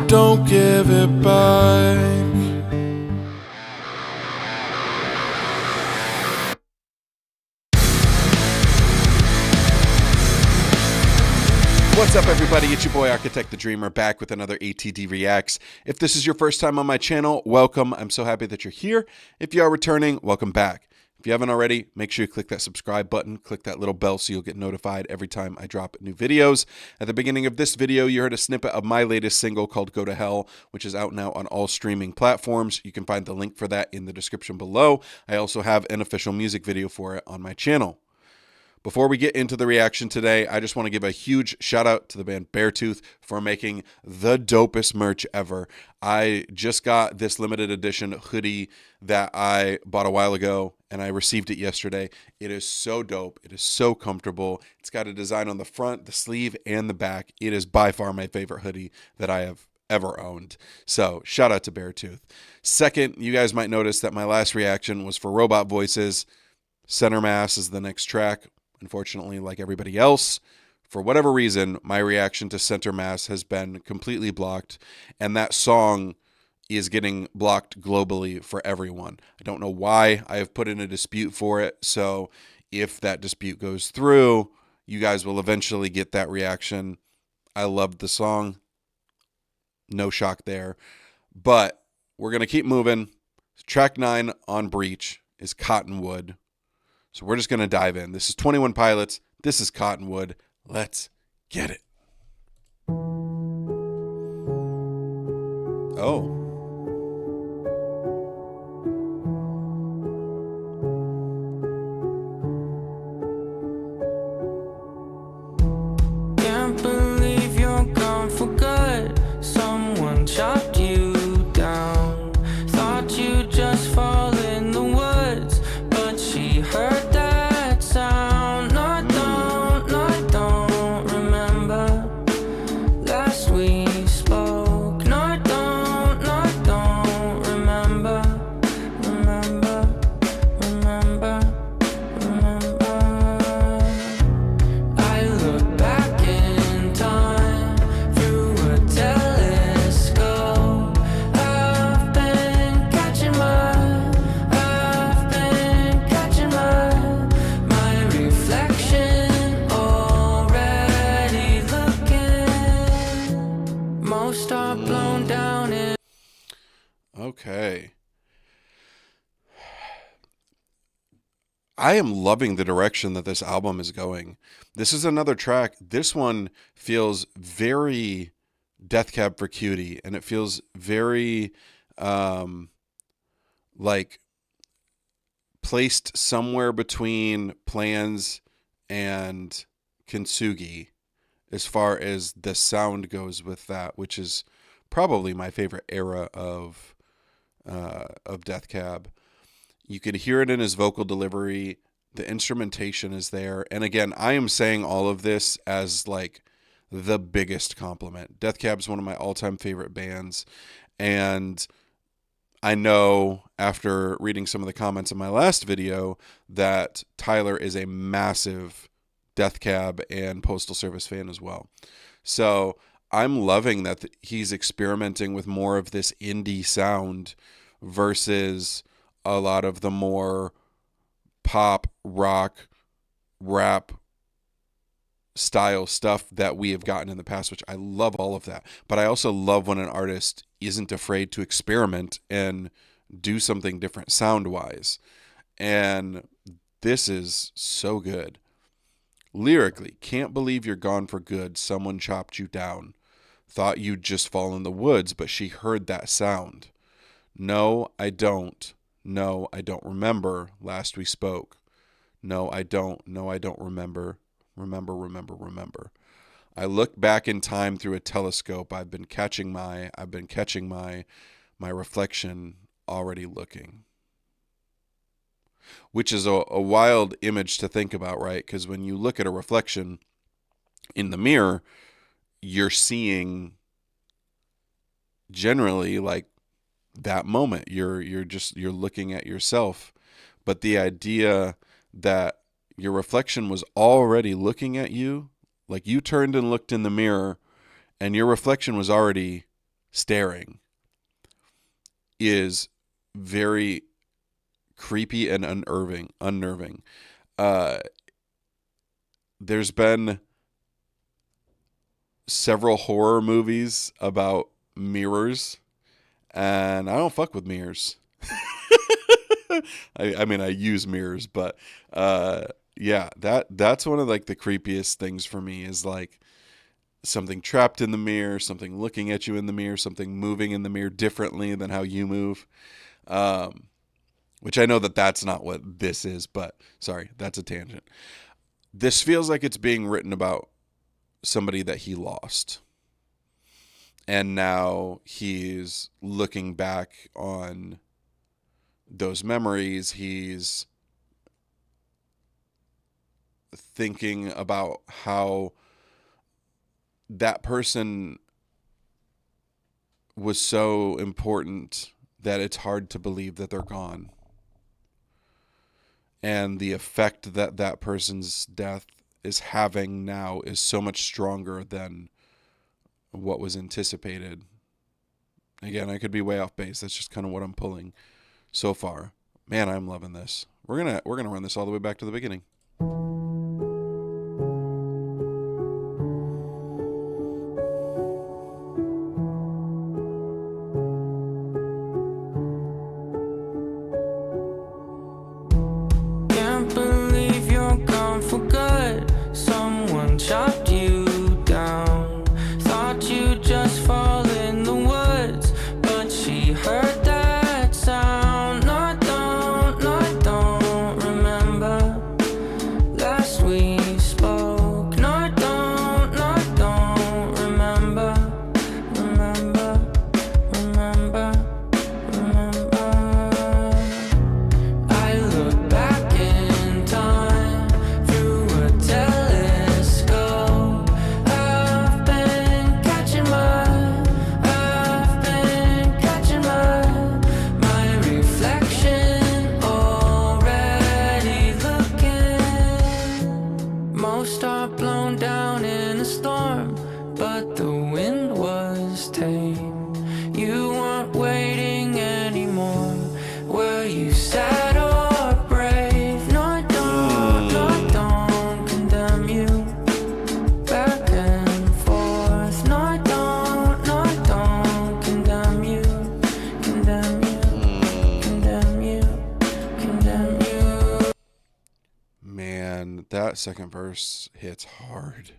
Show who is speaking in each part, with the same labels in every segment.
Speaker 1: don't give it back. What's up, everybody? It's your boy Architect the Dreamer, back with another ATD Reacts. If this is your first time on my channel, welcome. I'm so happy that you're here. If you are returning, welcome back. If you haven't already, make sure you click that subscribe button, click that little bell so you'll get notified every time I drop new videos. At the beginning of this video, you heard a snippet of my latest single called Go to Hell, which is out now on all streaming platforms. You can find the link for that in the description below. I also have an official music video for it on my channel. Before we get into the reaction today, I just want to give a huge shout out to the band Beartooth for making the dopest merch ever. I just got this limited edition hoodie that I bought a while ago, and I received it yesterday. It is so dope. It is so comfortable. It's got a design on the front, the sleeve, and the back. It is by far my favorite hoodie that I have ever owned. So shout out to Beartooth. Second, you guys might notice that my last reaction was for Robot Voices. Center Mass is the next track. Unfortunately, like everybody else, for whatever reason, my reaction to Center Mass has been completely blocked, and that song is getting blocked globally for everyone. I don't know why. I have put in a dispute for it, so if that dispute goes through, you guys will eventually get that reaction. I loved the song. No shock there. But we're going to keep moving. Track 9 on Breach is Cottonwood. So we're just going to dive in. This is 21 Pilots. This is Cottonwood. Let's get it. Oh.
Speaker 2: Can't believe you're gone for good. Someone chopped you down. Thought you'd just fall in the woods, but she heard that sound. No, I don't remember last we spoke. No, I don't remember. I look back in time through a telescope. I've been catching my reflection already looking. Most are blown down in.
Speaker 1: Okay. I am loving the direction that this album is going. This is another track. This one feels very Death Cab for Cutie, and it feels very like placed somewhere between Plans and Kintsugi as far as the sound goes with that, which is probably my favorite era of Death Cab. You could hear it in his vocal delivery. The instrumentation is there. And again, I am saying all of this as like the biggest compliment. Death Cab is one of my all-time favorite bands. And I know after reading some of the comments in my last video that Tyler is a massive Death Cab and Postal Service fan as well. So I'm loving that he's experimenting with more of this indie sound versus a lot of the more pop, rock, rap style stuff that we have gotten in the past, which I love all of that. But I also love when an artist isn't afraid to experiment and do something different sound-wise. And this is so good. Lyrically, can't believe you're gone for good. Someone chopped you down. Thought you'd just fall in the woods, but she heard that sound. No, I don't. No, I don't remember last we spoke. No, I don't. No, I don't remember. Remember. I look back in time through a telescope. I've been catching my reflection already looking. Which is a wild image to think about, right? Because when you look at a reflection in the mirror, you're seeing generally like that moment. You're looking at yourself. But the idea that your reflection was already looking at you, like you turned and looked in the mirror and your reflection was already staring is very creepy and unnerving. There's been several horror movies about mirrors, and I don't fuck with mirrors. I mean, I use mirrors, but yeah, that's one of like the creepiest things for me is like something trapped in the mirror, something looking at you in the mirror, something moving in the mirror differently than how you move. Which I know that that's not what this is, but sorry, that's a tangent. This feels like it's being written about somebody that he lost. And now he's looking back on those memories. He's thinking about how that person was so important that it's hard to believe that they're gone. And the effect that that person's death is having now is so much stronger than what was anticipated. Again, I could be way off base. That's just kind of what I'm pulling so far. Man, I'm loving this. We're gonna run this all the way back to the beginning.
Speaker 2: Can't believe you're gone for good. Someone chopped you down. Thought you'd just fall in the woods, but she heard that sound. No, I don't remember last we spoke. No, I don't remember. I look back in time through a telescope. I've been catching my reflection already looking. Most are blown down in a storm, but the wind was tame. You weren't waiting anymore. Were you sad or brave? No, I don't condemn you. Back and forth. No, I don't condemn you.
Speaker 1: Man, that second verse hits hard.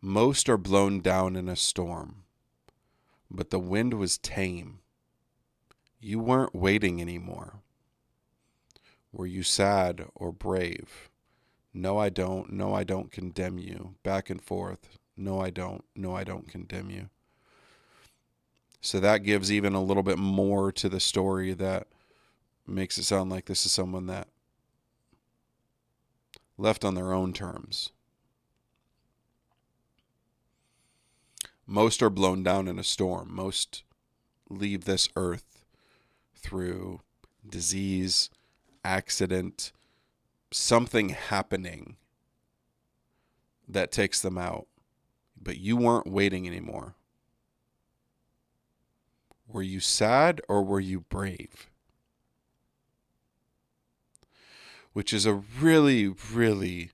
Speaker 1: Most are blown down in a storm, but the wind was tame. You weren't waiting anymore. Were you sad or brave? No, I don't. No, I don't condemn you. Back and forth. No, I don't. No, I don't condemn you. So that gives even a little bit more to the story that makes it sound like this is someone that left on their own terms. Most are blown down in a storm. Most leave this earth through disease, accident, something happening that takes them out. But you weren't waiting anymore. Were you sad or were you brave? Which is a really, really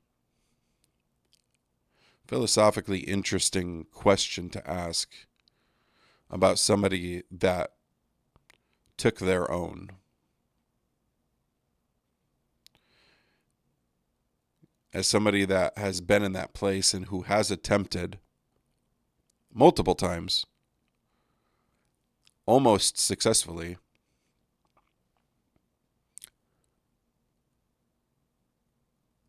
Speaker 1: philosophically interesting question to ask about somebody that took their own. As somebody that has been in that place and who has attempted multiple times, almost successfully,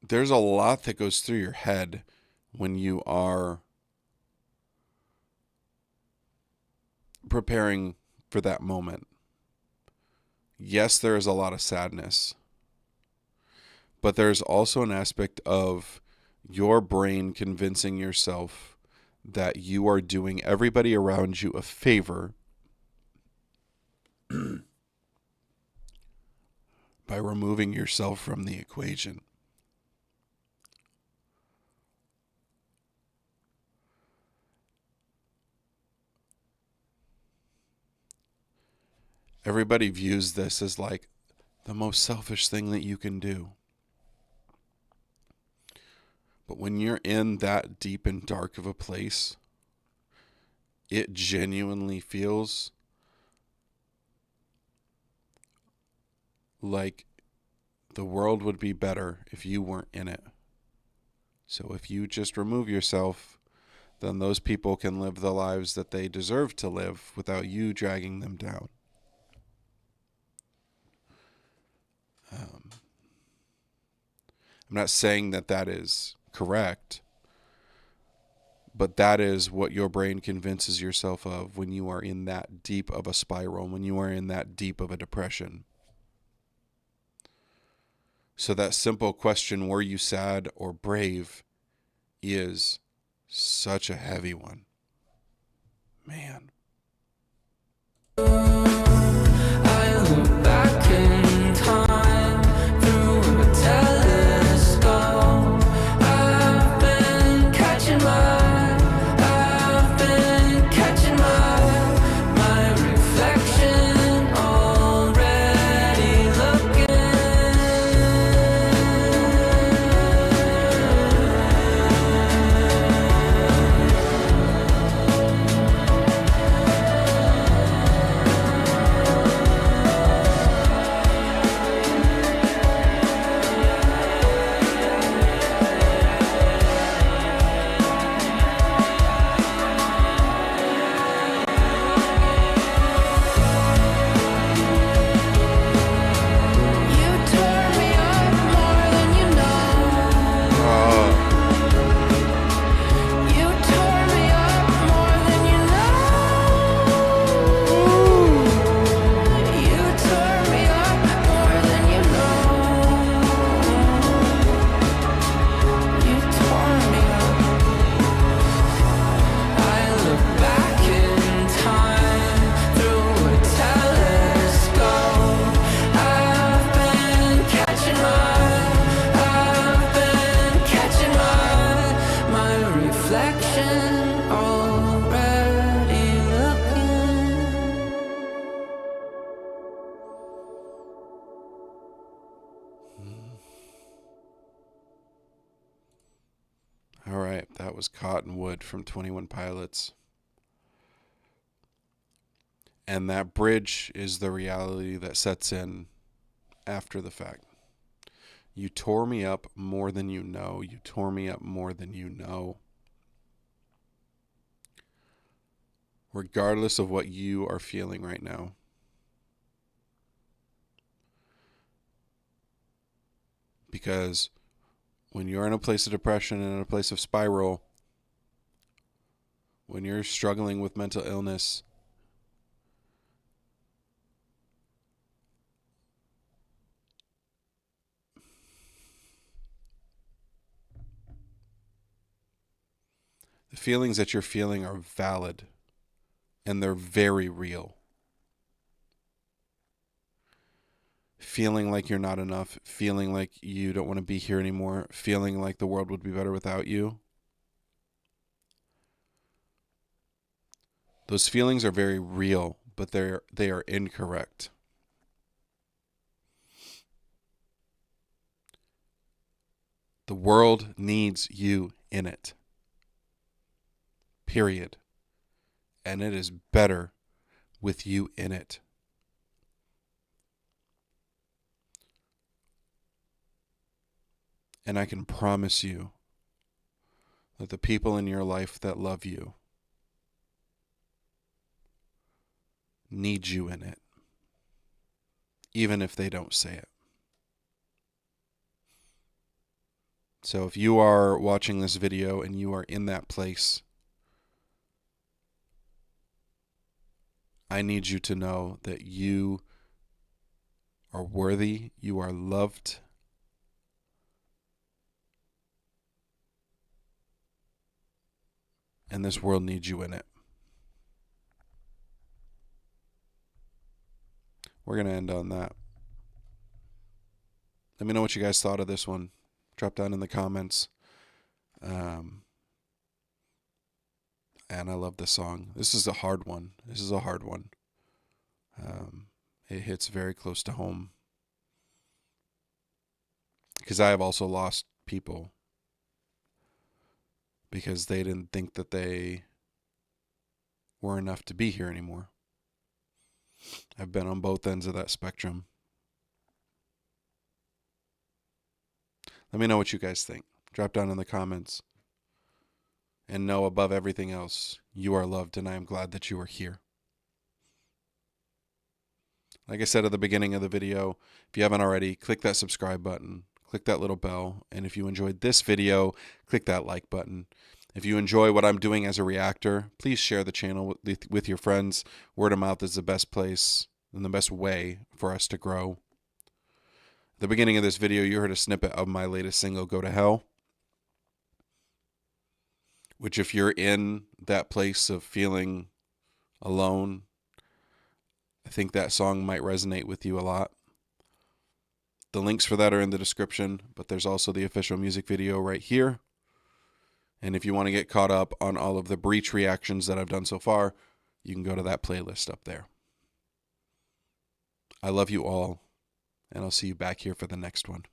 Speaker 1: there's a lot that goes through your head when you are preparing for that moment. Yes, there is a lot of sadness, but there's also an aspect of your brain convincing yourself that you are doing everybody around you a favor by removing yourself from the equation. everybody views this as like the most selfish thing that you can do. But when you're in that deep and dark of a place, it genuinely feels like the world would be better if you weren't in it. So if you just remove yourself, then those people can live the lives that they deserve to live without you dragging them down. I'm not saying that that is correct, but that is what your brain convinces yourself of when you are in that deep of a spiral, when you are in that deep of a depression. So that simple question, were you sad or brave, is such a heavy one. Man.
Speaker 2: I look back in time through a telescope. I've been catching my reflection already looking. You tore me up more than you know. You tore me up more than you know. You tore me up more than you know. You tore me up. I look back in time through a telescope. I've been catching my reflection already looking.
Speaker 1: All right, that was Cottonwood from 21 Pilots. And that bridge is the reality that sets in after the fact. You tore me up more than you know. You tore me up more than you know. Regardless of what you are feeling right now. Because when you're in a place of depression and in a place of spiral, when you're struggling with mental illness, the feelings that you're feeling are valid and they're very real. Feeling like you're not enough, feeling like you don't want to be here anymore, feeling like the world would be better without you. Those feelings are very real, but they are incorrect. The world needs you in it. Period. And it is better with you in it. And I can promise you that the people in your life that love you need you in it, even if they don't say it. So if you are watching this video and you are in that place, I need you to know that you are worthy, you are loved, and this world needs you in it. We're going to end on that. Let me know what you guys thought of this one. Drop down in the comments. And I love this song. This is a hard one. it hits very close to home. Because I have also lost people because they didn't think that they were enough to be here anymore. I've been on both ends of that spectrum. Let me know what you guys think. Drop down in the comments. And know above everything else, you are loved, and I am glad that you are here. Like I said at the beginning of the video, if you haven't already, click that subscribe button, click that little bell, and if you enjoyed this video, click that like button. If you enjoy what I'm doing as a reactor, please share the channel with your friends. Word of mouth is the best place and the best way for us to grow. At the beginning of this video, you heard a snippet of my latest single, Go to Hell, which if you're in that place of feeling alone, I think that song might resonate with you a lot. The links for that are in the description, but there's also the official music video right here. And if you want to get caught up on all of the Breach reactions that I've done so far, you can go to that playlist up there. I love you all, and I'll see you back here for the next one.